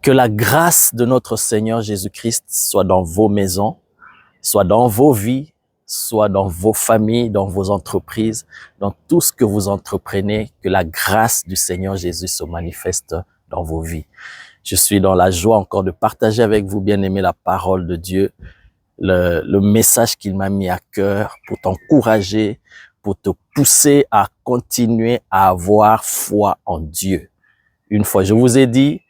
Que la grâce de notre Seigneur Jésus-Christ soit dans vos maisons, soit dans vos vies, soit dans vos familles, dans vos entreprises, dans tout ce que vous entreprenez, que la grâce du Seigneur Jésus se manifeste dans vos vies. Je suis dans la joie encore de partager avec vous, bien-aimés, la parole de Dieu, le message qu'il m'a mis à cœur pour t'encourager, pour te pousser à continuer à avoir foi en Dieu. Une fois, je vous ai dit,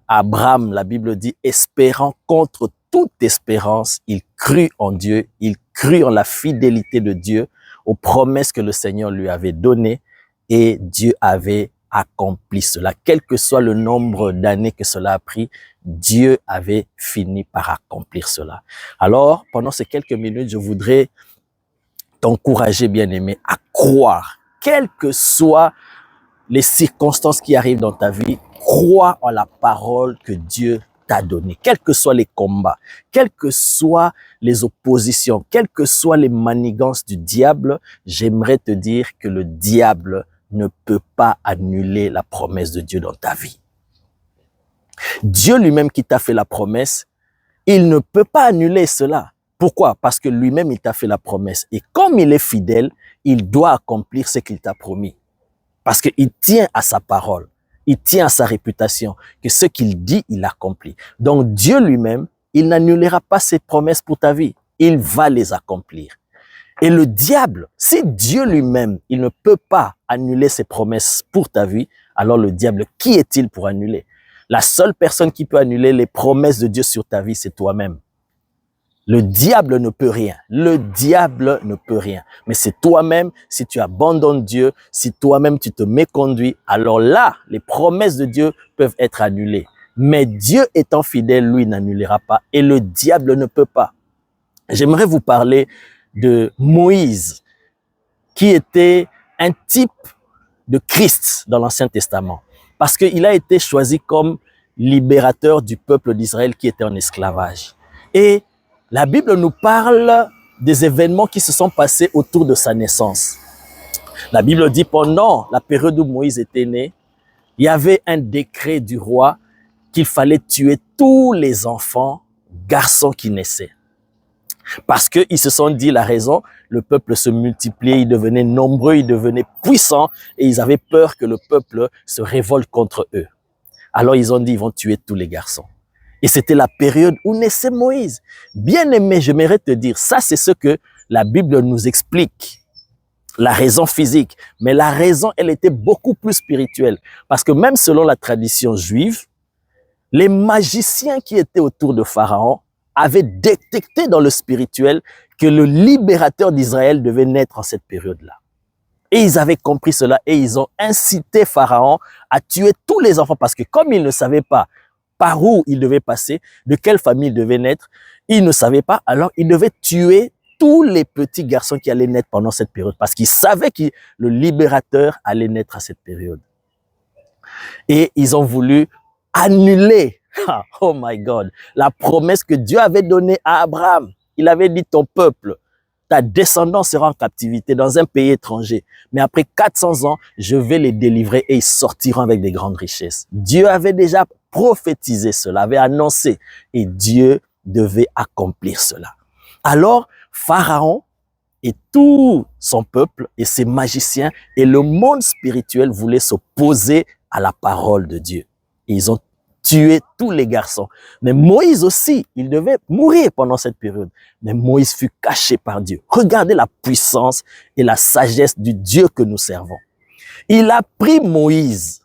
Abraham, la Bible dit, espérant contre toute espérance, il crut en Dieu, il crut en la fidélité de Dieu, aux promesses que le Seigneur lui avait données, et Dieu avait accompli cela. Quel que soit le nombre d'années que cela a pris, Dieu avait fini par accomplir cela. Alors, pendant ces quelques minutes, je voudrais t'encourager, bien-aimé, à croire, quelles que soient les circonstances qui arrivent dans ta vie, crois en la parole que Dieu t'a donnée. Quels que soient les combats, quelles que soient les oppositions, quelles que soient les manigances du diable, j'aimerais te dire que le diable ne peut pas annuler la promesse de Dieu dans ta vie. Dieu lui-même qui t'a fait la promesse, il ne peut pas annuler cela. Pourquoi? Parce que lui-même, il t'a fait la promesse. Et comme il est fidèle, il doit accomplir ce qu'il t'a promis. Parce qu'il tient à sa parole, il tient à sa réputation, que ce qu'il dit, il accomplit. Donc Dieu lui-même, il n'annulera pas ses promesses pour ta vie, il va les accomplir. Et le diable, si Dieu lui-même, il ne peut pas annuler ses promesses pour ta vie, alors le diable, qui est-il pour annuler? La seule personne qui peut annuler les promesses de Dieu sur ta vie, c'est toi-même. Le diable ne peut rien. Le diable ne peut rien. Mais c'est toi-même, si tu abandonnes Dieu, si toi-même tu te méconduis, alors là, les promesses de Dieu peuvent être annulées. Mais Dieu étant fidèle, lui, n'annulera pas. Et le diable ne peut pas. J'aimerais vous parler de Moïse, qui était un type de Christ dans l'Ancien Testament. Parce qu'il a été choisi comme libérateur du peuple d'Israël qui était en esclavage. Et la Bible nous parle des événements qui se sont passés autour de sa naissance. La Bible dit pendant la période où Moïse était né, il y avait un décret du roi qu'il fallait tuer tous les enfants, garçons qui naissaient. Parce qu'ils se sont dit la raison, le peuple se multipliait, il devenait nombreux, il devenait puissant et ils avaient peur que le peuple se révolte contre eux. Alors ils ont dit, ils vont tuer tous les garçons. Et c'était la période où naissait Moïse. Bien aimé, j'aimerais te dire, ça c'est ce que la Bible nous explique. La raison physique. Mais la raison, elle était beaucoup plus spirituelle. Parce que même selon la tradition juive, les magiciens qui étaient autour de Pharaon avaient détecté dans le spirituel que le libérateur d'Israël devait naître en cette période-là. Et ils avaient compris cela et ils ont incité Pharaon à tuer tous les enfants parce que comme ils ne savaient pas par où il devait passer, de quelle famille il devait naître, il ne savait pas, alors il devait tuer tous les petits garçons qui allaient naître pendant cette période, parce qu'il savait que le libérateur allait naître à cette période. Et ils ont voulu annuler, oh my God, la promesse que Dieu avait donnée à Abraham. Il avait dit, ton peuple, ta descendance sera en captivité dans un pays étranger. Mais après 400 ans, je vais les délivrer et ils sortiront avec des grandes richesses. Dieu avait déjà prophétisé cela, avait annoncé. Et Dieu devait accomplir cela. Alors, Pharaon et tout son peuple et ses magiciens et le monde spirituel voulaient s'opposer à la parole de Dieu. Et ils ont tué tous les garçons. Mais Moïse aussi, il devait mourir pendant cette période. Mais Moïse fut caché par Dieu. Regardez la puissance et la sagesse du Dieu que nous servons. Il a pris Moïse,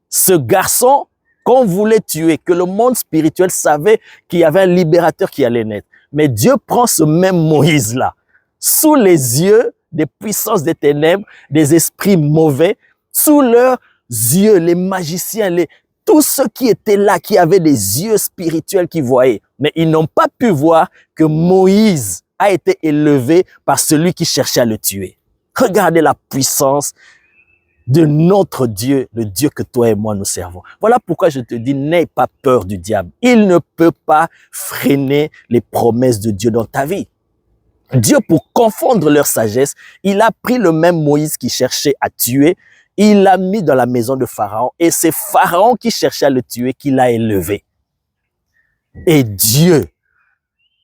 ce garçon qu'on voulait tuer, que le monde spirituel savait qu'il y avait un libérateur qui allait naître. Mais Dieu prend ce même Moïse-là, sous les yeux des puissances des ténèbres, des esprits mauvais, sous leurs yeux, les magiciens, tous ceux qui étaient là, qui avaient des yeux spirituels qui voyaient. Mais ils n'ont pas pu voir que Moïse a été élevé par celui qui cherchait à le tuer. Regardez la puissance de notre Dieu, le Dieu que toi et moi nous servons. Voilà pourquoi je te dis, n'aie pas peur du diable. Il ne peut pas freiner les promesses de Dieu dans ta vie. Dieu, pour confondre leur sagesse, il a pris le même Moïse qui cherchait à tuer, il l'a mis dans la maison de Pharaon et c'est Pharaon qui cherchait à le tuer, qui l'a élevé. Et Dieu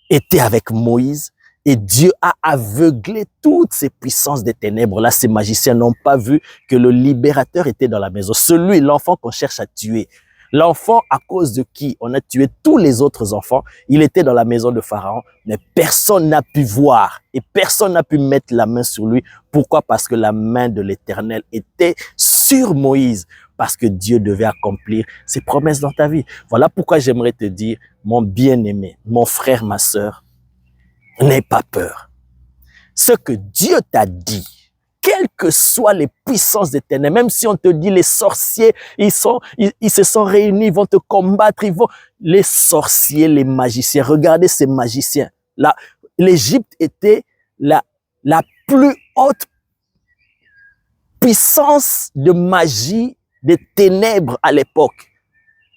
était avec Moïse et Dieu a aveuglé toutes ces puissances des ténèbres. Là, ces magiciens n'ont pas vu que le libérateur était dans la maison. Celui, l'enfant qu'on cherche à tuer. L'enfant à cause de qui on a tué tous les autres enfants. Il était dans la maison de Pharaon, mais personne n'a pu voir et personne n'a pu mettre la main sur lui. Pourquoi? Parce que la main de l'Éternel était sur Moïse. Parce que Dieu devait accomplir ses promesses dans ta vie. Voilà pourquoi j'aimerais te dire, mon bien-aimé, mon frère, ma sœur, n'aie pas peur. Ce que Dieu t'a dit, quelles que soient les puissances des ténèbres, même si on te dit les sorciers, ils se sont réunis, ils vont te combattre, les sorciers, les magiciens, regardez ces magiciens. Là, l'Égypte était la plus haute puissance de magie des ténèbres à l'époque.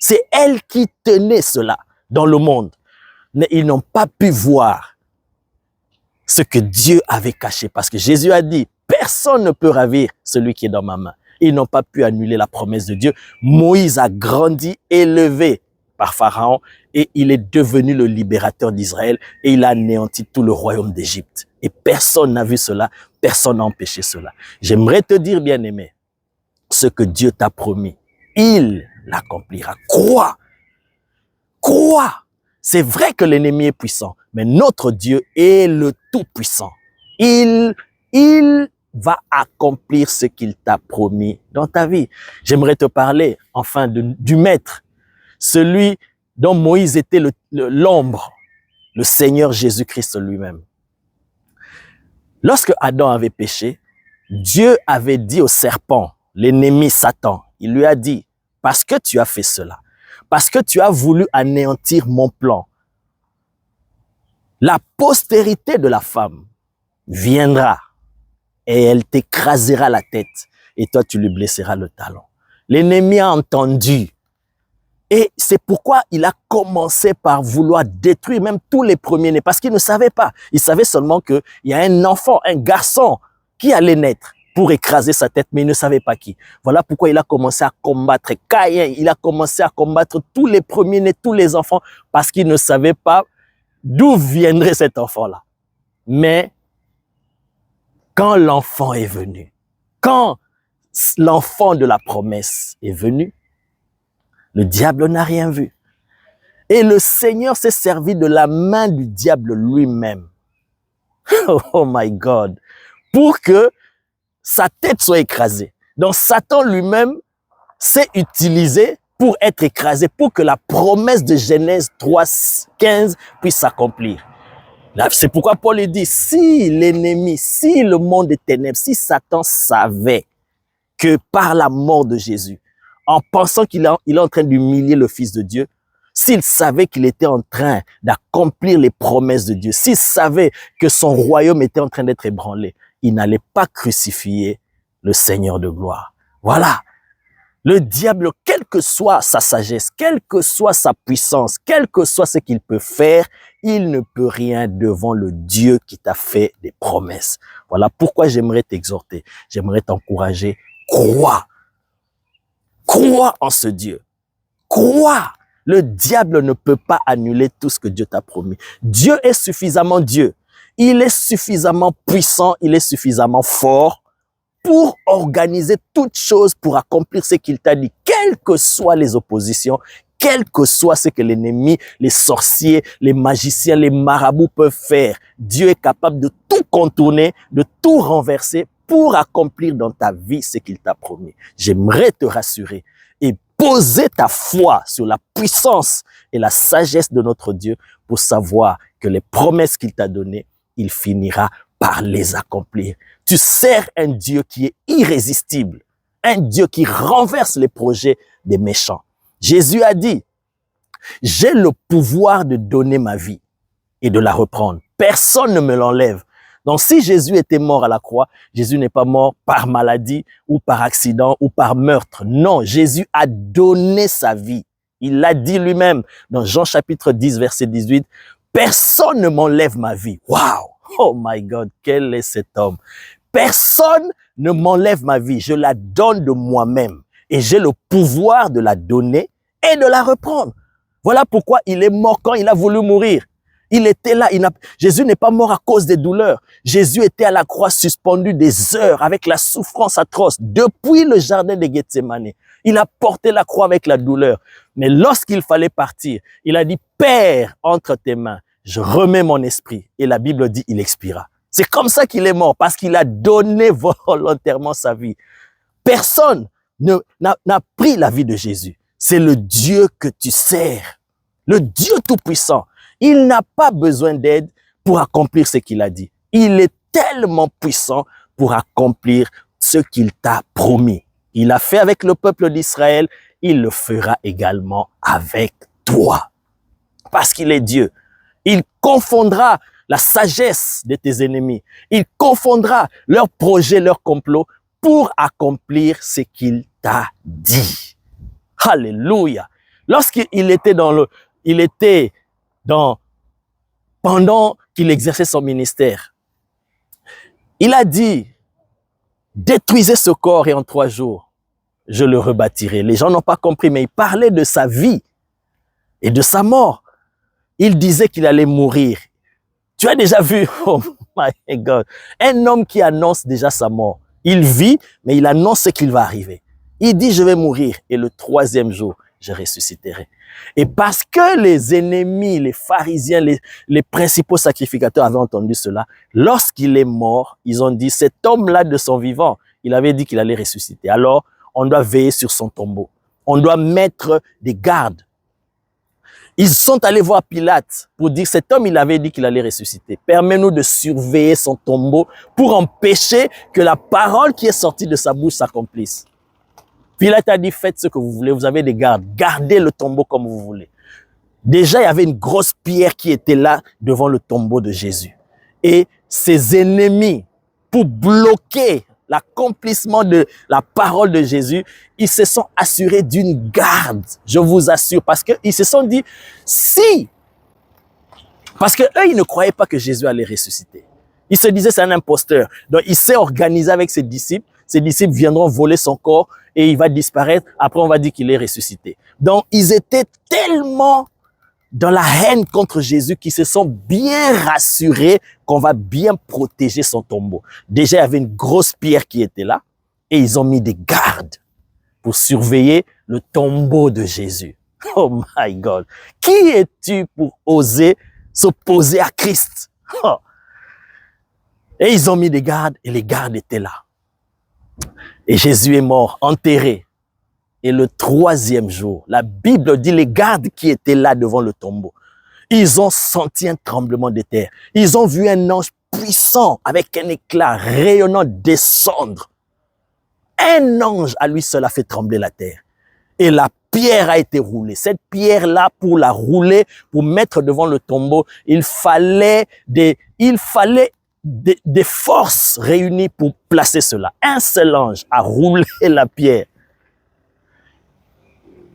C'est elle qui tenait cela dans le monde. Mais ils n'ont pas pu voir ce que Dieu avait caché. Parce que Jésus a dit, personne ne peut ravir celui qui est dans ma main. Ils n'ont pas pu annuler la promesse de Dieu. Moïse a grandi, élevé par Pharaon, et il est devenu le libérateur d'Israël, et il a anéanti tout le royaume d'Égypte. Et personne n'a vu cela, personne n'a empêché cela. J'aimerais te dire, bien-aimé, ce que Dieu t'a promis, il l'accomplira. Crois. Crois. C'est vrai que l'ennemi est puissant, mais notre Dieu est le Tout-Puissant. Il va accomplir ce qu'il t'a promis dans ta vie. J'aimerais te parler, enfin, du Maître, celui dont Moïse était l'ombre, le Seigneur Jésus-Christ lui-même. Lorsque Adam avait péché, Dieu avait dit au serpent, l'ennemi Satan, il lui a dit, parce que tu as fait cela, parce que tu as voulu anéantir mon plan, la postérité de la femme viendra et elle t'écrasera la tête et toi tu lui blesseras le talon. L'ennemi a entendu et c'est pourquoi il a commencé par vouloir détruire même tous les premiers-nés parce qu'il ne savait pas. Il savait seulement qu'il y a un enfant, un garçon qui allait naître pour écraser sa tête, mais il ne savait pas qui. Voilà pourquoi il a commencé à combattre Caïn, il a commencé à combattre tous les premiers-nés, tous les enfants, parce qu'il ne savait pas d'où viendrait cet enfant-là. Mais quand l'enfant est venu, quand l'enfant de la promesse est venu, le diable n'a rien vu. Et le Seigneur s'est servi de la main du diable lui-même. Oh my God! Pour que sa tête soit écrasée. Donc Satan lui-même s'est utilisé pour être écrasé, pour que la promesse de Genèse 3:15 puisse s'accomplir. C'est pourquoi Paul dit, si l'ennemi, si le monde des ténèbres, si Satan savait que par la mort de Jésus, en pensant qu'il est en train d'humilier le Fils de Dieu, s'il savait qu'il était en train d'accomplir les promesses de Dieu, s'il savait que son royaume était en train d'être ébranlé, il n'allait pas crucifier le Seigneur de gloire. Voilà. Le diable, quelle que soit sa sagesse, quelle que soit sa puissance, quel que soit ce qu'il peut faire, il ne peut rien devant le Dieu qui t'a fait des promesses. Voilà pourquoi j'aimerais t'exhorter, j'aimerais t'encourager. Crois. Crois en ce Dieu. Crois. Le diable ne peut pas annuler tout ce que Dieu t'a promis. Dieu est suffisamment Dieu. Il est suffisamment puissant, il est suffisamment fort pour organiser toutes choses, pour accomplir ce qu'il t'a dit, quelles que soient les oppositions, quel que soit ce que l'ennemi, les sorciers, les magiciens, les marabouts peuvent faire. Dieu est capable de tout contourner, de tout renverser pour accomplir dans ta vie ce qu'il t'a promis. J'aimerais te rassurer et poser ta foi sur la puissance et la sagesse de notre Dieu pour savoir que les promesses qu'il t'a données, il finira par les accomplir. Tu sers un Dieu qui est irrésistible, un Dieu qui renverse les projets des méchants. Jésus a dit, j'ai le pouvoir de donner ma vie et de la reprendre. Personne ne me l'enlève. Donc si Jésus était mort à la croix, Jésus n'est pas mort par maladie ou par accident ou par meurtre. Non, Jésus a donné sa vie. Il l'a dit lui-même dans Jean chapitre 10, verset 18. Personne ne m'enlève ma vie. Waouh! Oh my God, quel est cet homme? Personne ne m'enlève ma vie. Je la donne de moi-même. Et j'ai le pouvoir de la donner et de la reprendre. Voilà pourquoi il est mort quand il a voulu mourir. Il était là. Jésus n'est pas mort à cause des douleurs. Jésus était à la croix suspendu des heures avec la souffrance atroce. Depuis le jardin de Gethsémane, il a porté la croix avec la douleur. Mais lorsqu'il fallait partir, il a dit, Père, entre tes mains, je remets mon esprit. Et la Bible dit, il expira. C'est comme ça qu'il est mort, parce qu'il a donné volontairement sa vie. Personne n'a pris la vie de Jésus. C'est le Dieu que tu sers, le Dieu Tout-Puissant. Il n'a pas besoin d'aide pour accomplir ce qu'il a dit. Il est tellement puissant pour accomplir ce qu'il t'a promis. Il a fait avec le peuple d'Israël, il le fera également avec toi. Parce qu'il est Dieu. Il confondra la sagesse de tes ennemis. Il confondra leurs projets, leurs complots pour accomplir ce qu'il t'a dit. Alléluia. Lorsqu'il était pendant qu'il exerçait son ministère, il a dit, détruisez ce corps et en 3 jours, je le rebâtirai. Les gens n'ont pas compris, mais il parlait de sa vie et de sa mort. Il disait qu'il allait mourir. Tu as déjà vu, oh my God, un homme qui annonce déjà sa mort. Il vit, mais il annonce ce qu'il va arriver. Il dit, je vais mourir et le 3e jour, je ressusciterai. Et parce que les ennemis, les pharisiens, les principaux sacrificateurs avaient entendu cela, lorsqu'il est mort, ils ont dit, cet homme-là de son vivant, il avait dit qu'il allait ressusciter. Alors, on doit veiller sur son tombeau. On doit mettre des gardes. Ils sont allés voir Pilate pour dire, cet homme, il avait dit qu'il allait ressusciter. Permets-nous de surveiller son tombeau pour empêcher que la parole qui est sortie de sa bouche s'accomplisse. Pilate a dit, faites ce que vous voulez, vous avez des gardes, gardez le tombeau comme vous voulez. Déjà, il y avait une grosse pierre qui était là devant le tombeau de Jésus. Et ses ennemis, pour bloquer l'accomplissement de la parole de Jésus, ils se sont assurés d'une garde, je vous assure, parce qu'ils se sont dit, parce que eux, ils ne croyaient pas que Jésus allait ressusciter. Ils se disaient, c'est un imposteur. Donc, il s'est organisé avec ses disciples viendront voler son corps et il va disparaître. Après, on va dire qu'il est ressuscité. Donc, ils étaient tellement dans la haine contre Jésus qu'ils se sont bien rassurés qu'on va bien protéger son tombeau. Déjà, il y avait une grosse pierre qui était là et ils ont mis des gardes pour surveiller le tombeau de Jésus. Oh my God! Qui es-tu pour oser s'opposer à Christ? Oh. Et ils ont mis des gardes et les gardes étaient là. Et Jésus est mort, enterré. Et le 3e jour, la Bible dit les gardes qui étaient là devant le tombeau, ils ont senti un tremblement de terre. Ils ont vu un ange puissant avec un éclat rayonnant descendre. Un ange à lui seul a fait trembler la terre. Et la pierre a été roulée. Cette pierre-là, pour la rouler, pour mettre devant le tombeau, il fallait des forces réunies pour placer cela. Un seul ange a roulé la pierre.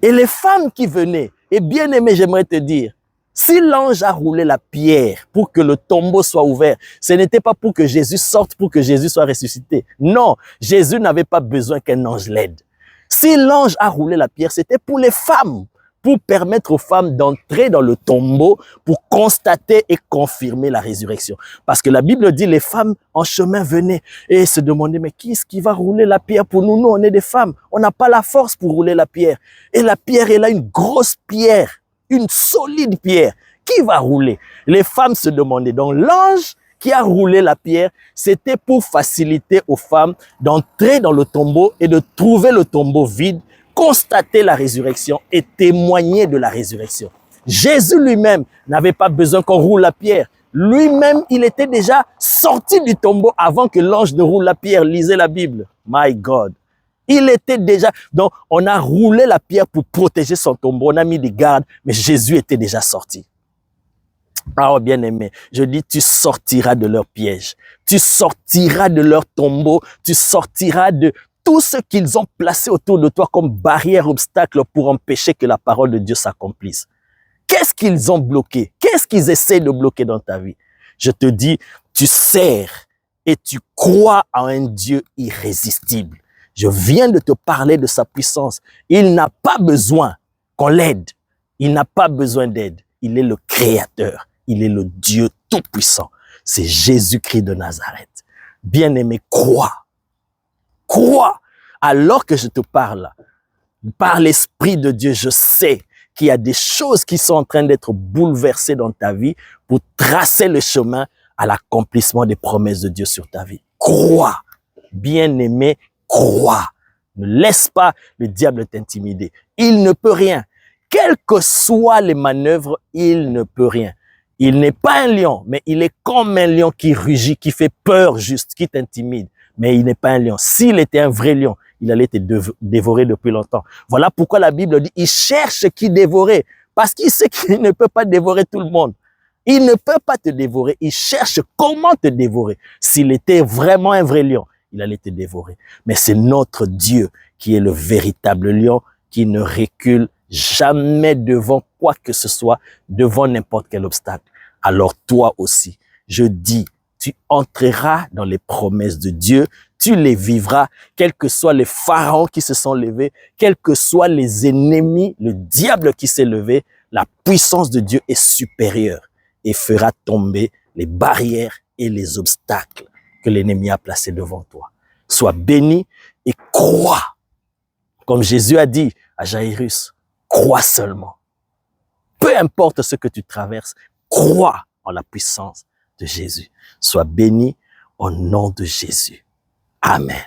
Et les femmes qui venaient, et bien aimé, j'aimerais te dire, si l'ange a roulé la pierre pour que le tombeau soit ouvert, ce n'était pas pour que Jésus sorte, pour que Jésus soit ressuscité. Non, Jésus n'avait pas besoin qu'un ange l'aide. Si l'ange a roulé la pierre, c'était pour les femmes, pour permettre aux femmes d'entrer dans le tombeau, pour constater et confirmer la résurrection. Parce que la Bible dit, les femmes en chemin venaient et se demandaient, mais qui est-ce qui va rouler la pierre pour nous? Nous, on est des femmes, on n'a pas la force pour rouler la pierre. Et la pierre est là, une grosse pierre, une solide pierre. Qui va rouler? Les femmes se demandaient. Donc l'ange qui a roulé la pierre, c'était pour faciliter aux femmes d'entrer dans le tombeau et de trouver le tombeau vide, constater la résurrection et témoigner de la résurrection. Jésus lui-même n'avait pas besoin qu'on roule la pierre. Lui-même, il était déjà sorti du tombeau avant que l'ange ne roule la pierre. Lisez la Bible. My God. Il était déjà... Donc, on a roulé la pierre pour protéger son tombeau. On a mis des gardes, mais Jésus était déjà sorti. Ah, bien-aimé, je dis, tu sortiras de leur piège. Tu sortiras de leur tombeau. Tu sortiras de tout ce qu'ils ont placé autour de toi comme barrière, obstacle pour empêcher que la parole de Dieu s'accomplisse. Qu'est-ce qu'ils ont bloqué? Qu'est-ce qu'ils essaient de bloquer dans ta vie? Je te dis, tu sers et tu crois en un Dieu irrésistible. Je viens de te parler de sa puissance. Il n'a pas besoin qu'on l'aide. Il n'a pas besoin d'aide. Il est le Créateur. Il est le Dieu Tout-Puissant. C'est Jésus-Christ de Nazareth. Bien-aimé, crois. Crois. Alors que je te parle, par l'Esprit de Dieu, je sais qu'il y a des choses qui sont en train d'être bouleversées dans ta vie pour tracer le chemin à l'accomplissement des promesses de Dieu sur ta vie. Crois. Bien-aimé, crois. Ne laisse pas le diable t'intimider. Il ne peut rien. Quelles que soient les manœuvres, il ne peut rien. Il n'est pas un lion, mais il est comme un lion qui rugit, qui fait peur juste, qui t'intimide. Mais il n'est pas un lion. S'il était un vrai lion, il allait te dévorer depuis longtemps. Voilà pourquoi la Bible dit, il cherche qui dévorer, parce qu'il sait qu'il ne peut pas dévorer tout le monde. Il ne peut pas te dévorer, il cherche comment te dévorer. S'il était vraiment un vrai lion, il allait te dévorer. Mais c'est notre Dieu qui est le véritable lion, qui ne recule jamais devant quoi que ce soit, devant n'importe quel obstacle. Alors toi aussi, je dis, tu entreras dans les promesses de Dieu, tu les vivras, quels que soient les pharaons qui se sont levés, quels que soient les ennemis, le diable qui s'est levé, la puissance de Dieu est supérieure et fera tomber les barrières et les obstacles que l'ennemi a placés devant toi. Sois béni et crois. Comme Jésus a dit à Jairus, crois seulement. Peu importe ce que tu traverses, crois en la puissance de Jésus. Sois béni au nom de Jésus. Amen.